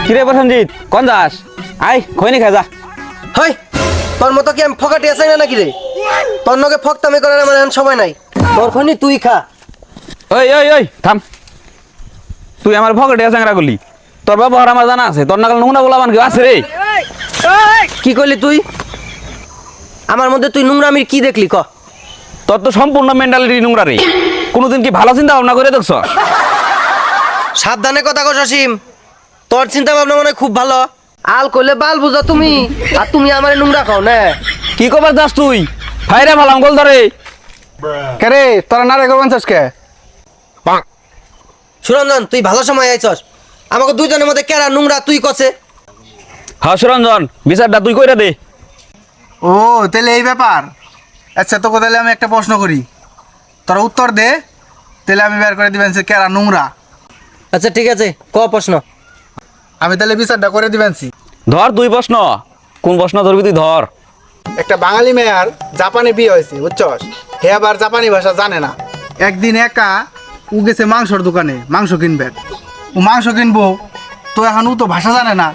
কিরে প্রসেনজিৎ কোন যাস আই খৈনি খা যা হই তোর মতো কি আমি ফকাটি আছাই না নাকি রে তোর নগে ফকতামি করার আমার এখন সময় নাই তোর খনি তুই খা ওই ওই ওই থাম তুই আমার ভকেটে চাংরা করলি তোর ব্যবহার আমার জানা আছে তোর নাকাল নোংরা বলা কেউ আছে রে কি করলি তুই আমার মধ্যে তুই নোংরামির কি দেখলি ক তোর তো সম্পূর্ণ মেন্টালিটি নোংরা রে কোনোদিন কি ভালো চিন্তা ভাবনা করে দেখছ সাবধানে কথা কস অসীম তোর চিন্তা ভাবনা মনে হয় খুব ভালো আল কইলে বাল বুঝা তুমি আর তুমি আমার নোংরা খাও না কি কবার যাস তুই ফাইরে ভালো আঙ্গল ধরে কেরে তোরা না রে করবেন কে সুরঞ্জন তুই ভালো সময় আইছস আমাকে দুইজনের মধ্যে কেরা নোংরা তুই কছে হ্যাঁ সুরঞ্জন বিচারটা তুই কইরা দে ও তাহলে এই ব্যাপার আচ্ছা তোকে তাহলে আমি একটা প্রশ্ন করি তোরা উত্তর দে তাহলে আমি বের করে দিবেন সে কেরা নোংরা আচ্ছা ঠিক আছে ক প্রশ্ন আমি তাহলে বিচারটা করে দিবেন ধর দুই প্রশ্ন কোন প্রশ্ন ধরবি তুই ধর একটা বাঙালি মেয়ার জাপানে বিয়ে হয়েছে বুঝছস হে আবার জাপানি ভাষা জানে না একদিন একা ও গেছে মাংসর দোকানে মাংস কিনবে ও মাংস কিনবো তো এখন ও তো ভাষা জানে না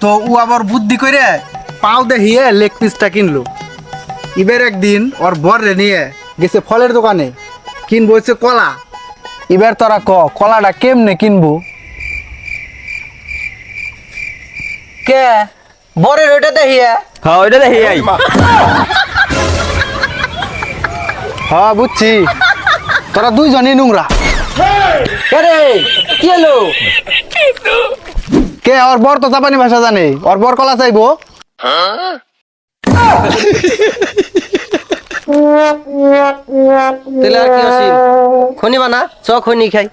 তো ও আবার বুদ্ধি করে পাও দেখিয়ে লেগ পিসটা কিনলো এবার একদিন ওর বরে নিয়ে গেছে ফলের দোকানে কিনবো হচ্ছে কলা এবার তোরা কলাটা কেমনে কিনবো কে বরের ওইটা দেখিয়া হ্যাঁ ওইটা দেখি আই হ্যাঁ বুঝছি তোরা দুইজনই নোংরা আরে কি হলো কে ওর বর তো জাপানি ভাষা জানে ওর বর কলা চাইবো তাহলে আর কি অসীম খনি বানা চ খনি খাই